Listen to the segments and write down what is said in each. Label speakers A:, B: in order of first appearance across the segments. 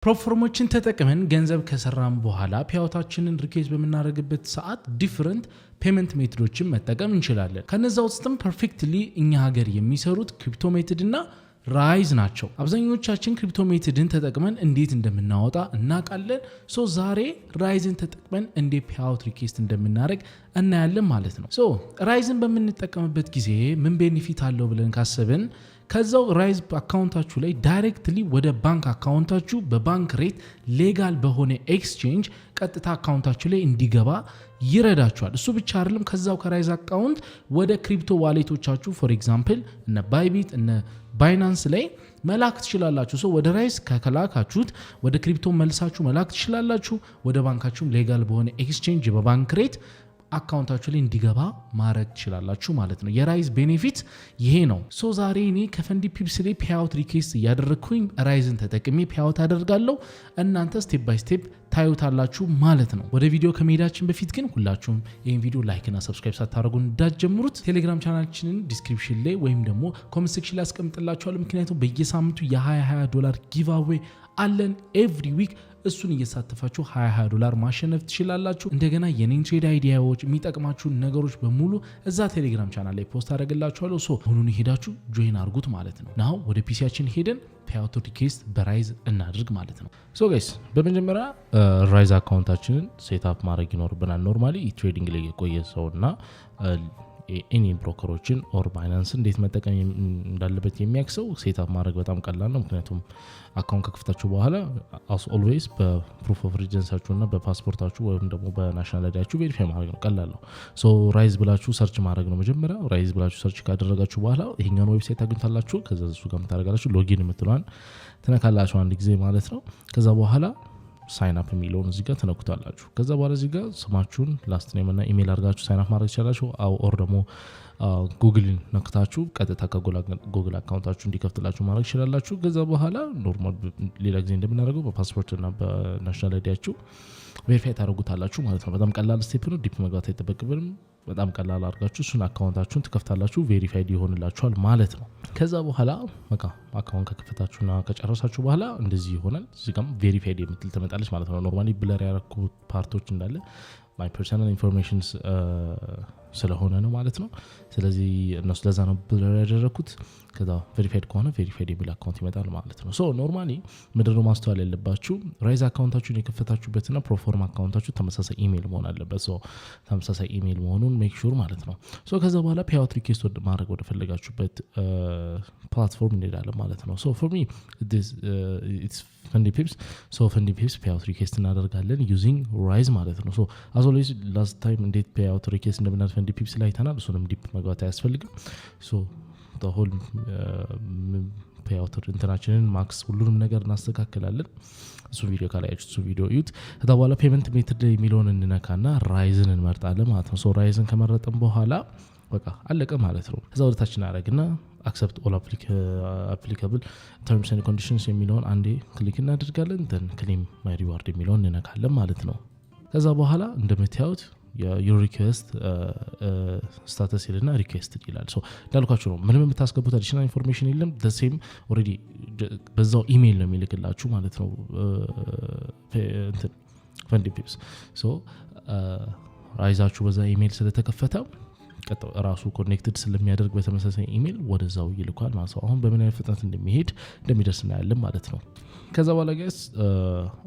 A: ፕላትፎርሞችን ተጠቅመን ገንዘብ ከሰራን በኋላ ፒያውታችንን ሪኩዌስት በመናደርግበት ሰዓት ዲፈረንት ፔመንት ሜቶዶችን መጠቀም እንችላለን። ከነዛ ውስጥም ፐርፌክትሊ እኛ ሀገር የሚሰሩት ክሪፕቶ ሜቶድ እና ራይዝ ናቸው። አብዛኞቻችን ክሪፕቶ ሜቶድን ተጠቅመን እንዴት እንደምናወጣ እናውቃለን። ዛሬ ራይዝን ተጠቅመን እንዴት ፔአውት ሪኩዌስት እንደምናደርግ እናያለን ማለት ነው። ራይዝን በምንጠቀምበት ጊዜ ምን ቤኔፊት አለው ብለን ካሰብን ከዛው ራይዝ አካውንታችሁ ላይ ዳይሬክትሊ ወደ ባንክ አካውንታችሁ በባንክ ሬት ሌጋል በሆነ ኤክስቼንጅ ቀጥታ አካውንታችሁ ላይ እንዲገባ ይረዳችኋል። እሱ ብቻ አይደለም፣ ከዛው ከራይዝ አካውንት ወደ ክሪፕቶ ዋሌቶቻችሁ ፎር ኤግዛምፕል እነ ባይቢት እነ ባይናንስ ላይ መላክ ትችላላችሁ። ወደ ራይዝ ከከላካችሁት ወደ ክሪፕቶ መልሳችሁ መላክ ትችላላችሁ። ወደ ባንካችሁም ሌጋል በሆነ ኤክስቼንጅ በባንክ ሬት አካውንታችሁ ላይ እንዲገባ ማድረግ ትችላላችሁ ማለት ነው። የራይዝ ቤኔፊት ይሄ ነው። ዛሬ እኔ ከፈንዲ ፒፕስ ላይ ፔአውት ሪኩዌስት እያደረግኩኝ ራይዝን ተጠቅሜ ፔአውት አደርጋለሁ። እናንተ ስቴፕ ባይ ስቴፕ ታዩታላችሁ ማለት ነው። ወደ ቪዲዮ ከመሄዳችን በፊት ግን ሁላችሁም ይህን ቪዲዮ ላይክ እና ሰብስክራይብ ሳታደርጉ እንዳትጀምሩት። ቴሌግራም ቻናላችንን ዲስክሪፕሽን ላይ ወይም ደግሞ ኮሜንት ሴክሽን ላይ አስቀምጥላችኋለሁ። ምክንያቱም በየሳምንቱ የ$20 ጊቭአዌይ አለን ኤቭሪ ዊክ። እሱን እየሳተፋችሁ $20 ማሸነፍ ትችላላችሁ። እንደገና የኔን ትሬድ አይዲያዎች የሚጠቅማችሁ ነገሮች በሙሉ እዛ ቴሌግራም ቻናል ላይ ፖስት አደርግላችኋለሁ። አሁኑን ሄዳችሁ ጆይን አድርጉት ማለት ነው። ናው ወደ ፒሲያችን ሄደን ፔአውት ሪኩዌስት በራይዝ እናድርግ ማለት ነው። ጋይስ በመጀመሪያ ራይዝ አካውንታችንን ሴትአፕ ማድረግ ይኖርብናል። ኖርማሊ ትሬዲንግ ላይ የቆየ ሰውና ኤኒ ብሮከሮችን ኦር ባይናንስ እንዴት መጠቀም እንዳለበት የሚያክሰው ሴትአፕ ማድረግ በጣም ቀላል ነው። ምክንያቱም አካውንት ከከፍታችሁ በኋላ አስ ኦልዌይስ በፕሩፍ ኦፍ ሬዚደንሳችሁና በፓስፖርታችሁ ወይም ደግሞ በናሽናል አይዲያችሁ ቬሪፋይ ማድረግ ነው። ቀላል ነው። ራይዝ ብላችሁ ሰርች ማድረግ ነው። መጀመሪያ ራይዝ ብላችሁ ሰርች ካደረጋችሁ በኋላ ይሄኛውን ዌብሳይት ታገኙታላችሁ። ከዛ እሱ ጋር ታደርጋላችሁ። ሎጊን የምትለዋን ትነካላችሁ አንድ ጊዜ ማለት ነው። ከዛ በኋላ ሳይን አፕ የሚለውን እዚህ ጋር ተነኩታላችሁ። ከዛ በኋላ እዚህ ጋር ስማችሁን ላስት ኔም እና ኢሜል አድርጋችሁ ሳይን አፕ ማድረግ ትችላላችሁ። ኦር ደግሞ ጉግልን ነክታችሁ ቀጥታ ከጉግል አካውንታችሁ እንዲከፍትላችሁ ማድረግ ትችላላችሁ። ከዛ በኋላ ኖርማል ሌላ ጊዜ እንደምናደርገው በፓስፖርት እና በናሽናል አይዲያችሁ ቬሪፋይ ታደርጉታላችሁ ማለት ነው። በጣም ቀላል ስቴፕ ነው። ዲፕ መግባት አይጠበቅብንም። በጣም ቀላል አድርጋችሁ እሱን አካውንታችሁን ትከፍታላችሁ። ቬሪፋይድ ይሆንላችኋል ማለት ነው። ከዛ በኋላ በቃ አካውንት ከከፈታችሁና ከጨረሳችሁ በኋላ እንደዚህ ይሆናል። እዚህ ጋር ቬሪፋይድ የምትል ትመጣለች ማለት ነው። ኖርማሊ ብለር ያደረኩ ፓርቶች እንዳለ ማይ ፐርሰናል ኢንፎርሜሽንስ ስለሆነ ነው ማለት ነው። ስለዚህ እነሱ ለዛ ነው ብለር ያደረኩት። ከዛ ቬሪፋይድ ከሆነ ቬሪፋይድ የሚል አካውንት ይመጣል ማለት ነው። ኖርማሊ ምንድነው ማስተዋል ያለባችሁ ራይዝ አካውንታችሁን የከፈታችሁበትና ፕሮፎርማ አካውንታችሁ ተመሳሳይ ኢሜል መሆን አለበት። ተመሳሳይ ኢሜል መሆኑን ሜክ ሹር ማለት ነው። ከዛ በኋላ ፔአውት ሪኩዌስት ማድረግ ወደ ፈለጋችሁበት ፕላትፎርም እንሄዳለን ማለት ነው። ፎር ሚ ኢትስ ፈንዲ ፒፕስ። ፈንዲ ፒፕስ ፔአውት ሪኩዌስት እናደርጋለን ዩዚንግ ራይዝ ማለት ነው። አዝ ኦልዌይስ ላስት ታይም እንዴት ፔአውት ሪኩዌስት እንደምናደርግ ፈንዲ ፒፕስ ላይ አይተናል። እሱንም ዲፕ መግባት አያስፈልግም። ሆል ፔአውት እንትናችንን ማክስ ሁሉንም ነገር እናስተካክላለን። እሱ ቪዲዮ ካላያችሁ እሱ ቪዲዮ እዩት። ከዛ በኋላ ፔመንት ሜተድ የሚለውን እንነካና ራይዝን እንመርጣለን ማለት ነው። ራይዝን ከመረጥን በኋላ በቃ አለቀ ማለት ነው። ከዛ ወደታችን አረግና አክሰፕት ኦል አፕሊካብል ተርምስ ኤንድ ኮንዲሽንስ የሚለውን አንዴ ክሊክ እናደርጋለን። ደን ክሌም ማይ ሪዋርድ የሚለውን እንነካለን ማለት ነው። ከዛ በኋላ እንደምታዩት your request status ይልና requested ይላል። እንዳልኳችሁ ነው። ምንም የምታስገቡት አዲሽናል ኢንፎርሜሽን የለም። the same already በዛው ኢሜል ነው የሚልክላችሁ ማለት ነው። ፈንዲ ፒፕስ ራይዛችሁ በዛ ኢሜል ስለተከፈተ ራሱ ኮኔክትድ ስለሚያደርግ በተመሳሳይ ኢሜል ወደዛው ይልኳል ማለት ነው። አሁን በምን አይነት ፍጥነት እንደሚደርስ እናያለን ማለት ነው። ከዛ በኋላ ጋይስ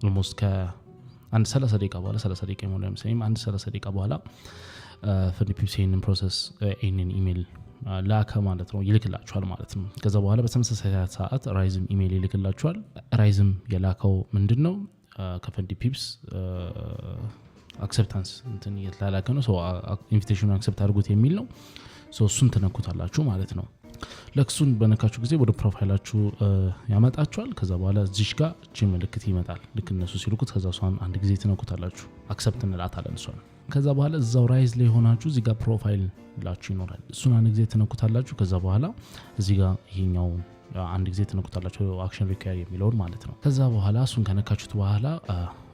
A: ኦልሞስት አንድ 30 ደቂቃ በኋላ 30 ደቂቃ ነው ለምሳሌም አንድ 30 ደቂቃ በኋላ ፈንዲ ፒፕስ ይሄንን ፕሮሰስ ይሄንን ኢሜል ላከ ማለት ነው፣ ይልክላችኋል ማለት ነው። ከዛ በኋላ በተመሳሳይ ሰዓት ራይዝም ኢሜል ይልክላችኋል። ራይዝም የላከው ምንድነው ከፈንዲ ፒፕስ አክሰፕታንስ እንትን እየተላላከ ነው። ኢንቪቴሽኑን አክሰፕት አድርጉት የሚል ነው። እሱን ተነኩታላችሁ ማለት ነው። ለክሱን በነካችሁ ጊዜ ወደ ፕሮፋይላችሁ ያመጣችኋል። ከዛ በኋላ እዚህ ጋር እቺ ምልክት ይመጣል። ልክ እነሱ ሲልኩት ከዛ እሷን አንድ ጊዜ ተነኩታላችሁ። አክሰፕት እንላታለን እሷን። ከዛ በኋላ እዛው ራይዝ ላይ ሆናችሁ እዚህ ጋር ፕሮፋይል ላችሁ ይኖራል። እሱን አንድ ጊዜ ተነኩታላችሁ። ከዛ በኋላ እዚህ ጋር ይሄኛው አንድ ጊዜ ተነኩታላችሁ አክሽን ሪኳየር የሚለውን ማለት ነው። ከዛ በኋላ እሱን ከነካችሁት በኋላ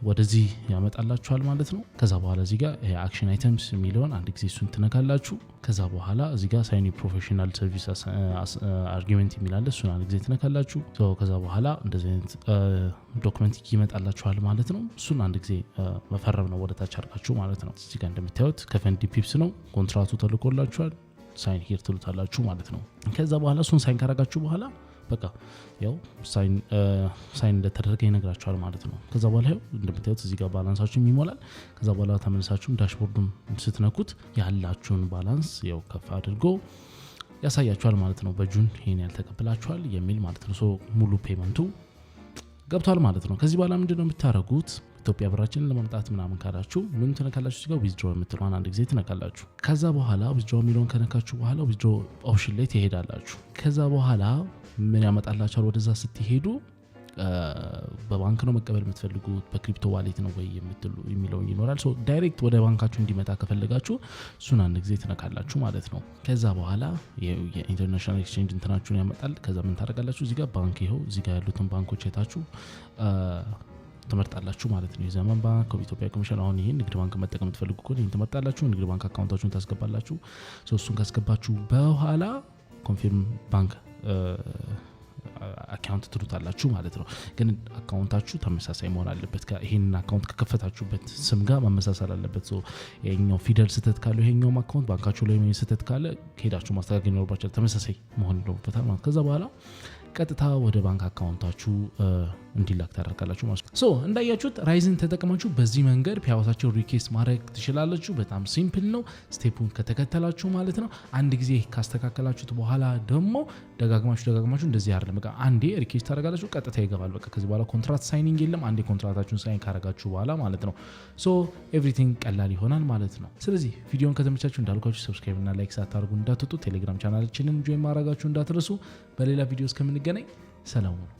A: ወደዚህ ያመጣላችኋል ማለት ነው። ከዛ በኋላ እዚህ ጋር አክሽን አይተምስ የሚለውን አንድ ጊዜ እሱን ትነካላችሁ። ከዛ በኋላ እዚህ ጋር ሳይን ፕሮፌሽናል ሰርቪስ አርጊመንት የሚላለ እሱን አንድ ጊዜ ትነካላችሁ። ከዛ በኋላ እንደዚህ አይነት ዶክመንት ይመጣላችኋል ማለት ነው። እሱን አንድ ጊዜ መፈረም ነው ወደ ታች አድርጋችሁ ማለት ነው። እዚህ ጋር እንደምታዩት ከፈንዲ ፒፕስ ነው ኮንትራቱ ተልኮላችኋል። ሳይን ሂር ትሉታላችሁ ማለት ነው። ከዛ በኋላ እሱን ሳይን ካረጋችሁ በኋላ በቃ ያው ሳይን እንደተደረገ ይነግራችኋል ማለት ነው። ከዛ በኋላ ያው እንደምታዩት እዚህ ጋር ባላንሳችሁም ይሞላል። ከዛ በኋላ ተመልሳችሁም ዳሽቦርዱን ስትነኩት ያላችሁን ባላንስ ያው ከፍ አድርጎ ያሳያችኋል ማለት ነው። በጁን ይሄን ያልተቀበላችኋል የሚል ማለት ነው። ሙሉ ፔመንቱ ገብቷል ማለት ነው። ከዚህ በኋላ ምንድነው የምታረጉት? ኢትዮጵያ ብራችንን ለማምጣት ምናምን ካላችሁ ምን ትነካላችሁ? እዚህ ጋር ዊዝድሮ የምትለዋን አንድ ጊዜ ትነካላችሁ። ከዛ በኋላ ዊዝድሮ የሚለውን ከነካችሁ በኋላ ዊዝድሮ ኦፕሽን ላይ ትሄዳላችሁ። ከዛ በኋላ ምን ያመጣላችኋል? ወደዛ ስትሄዱ በባንክ ነው መቀበል የምትፈልጉት በክሪፕቶ ዋሌት ነው ወይ የሚለው ይኖራል። ዳይሬክት ወደ ባንካችሁ እንዲመጣ ከፈለጋችሁ እሱን አንድ ጊዜ ትነካላችሁ ማለት ነው። ከዛ በኋላ የኢንተርናሽናል ኤክስቼንጅ እንትናችሁን ያመጣል። ከዛ ምን ታደርጋላችሁ? እዚህ ጋር ባንክ ይኸው እዚህ ጋር ያሉትን ባንኮች የታችሁ ትመርጣላችሁ ማለት ነው። የዘመን ባንክ፣ ኢትዮጵያ ኮመርሻል። አሁን ይሄን ንግድ ባንክ መጠቀም የምትፈልጉ ከሆነ ይሄን ትመርጣላችሁ። ንግድ ባንክ አካውንታችሁን ታስገባላችሁ። እሱን ካስገባችሁ በኋላ ኮንፊርም ባንክ አካውንት ትሉታላችሁ ማለት ነው። ግን አካውንታችሁ ተመሳሳይ መሆን አለበት። ይሄን አካውንት ከከፈታችሁበት ስም ጋር መመሳሰል አለበት። ይሄኛው ፊደል ስህተት ካለ ይሄኛው አካውንት ባንካችሁ ላይ ስህተት ካለ ሄዳችሁ ማስተካከል ይኖርባችኋል። ተመሳሳይ መሆን ይኖርበታል ማለት። ከዛ በኋላ ቀጥታ ወደ ባንክ አካውንታችሁ እንዲላክ ታደርጋላችሁ ማለት ነው። እንዳያችሁት ራይዝን ተጠቅማችሁ በዚህ መንገድ ፔይአውታችሁ ሪኩዌስት ማድረግ ትችላላችሁ። በጣም ሲምፕል ነው ስቴፑን ከተከተላችሁ ማለት ነው። አንድ ጊዜ ካስተካከላችሁት በኋላ ደግሞ ደጋግማችሁ እንደዚህ አይደለም በቃ አንዴ ሪኩዌስት ታደርጋላችሁ ቀጥታ ይገባል። በቃ ከዚህ በኋላ ኮንትራክት ሳይኒንግ የለም። አንዴ ኮንትራክታችሁን ሳይን ካረጋችሁ በኋላ ማለት ነው ኤቭሪቲንግ ቀላል ይሆናል ማለት ነው። ስለዚህ ቪዲዮን ከተመቻችሁ እንዳልኳችሁ ሰብስክራይብ እና ላይክ ሳታደርጉ እንዳትወጡ። ቴሌግራም ቻናላችንን ጆይን ማድረጋችሁ እንዳትረሱ። በሌላ ቪዲዮ እስከምንገናኝ ሰላም ሁኑ።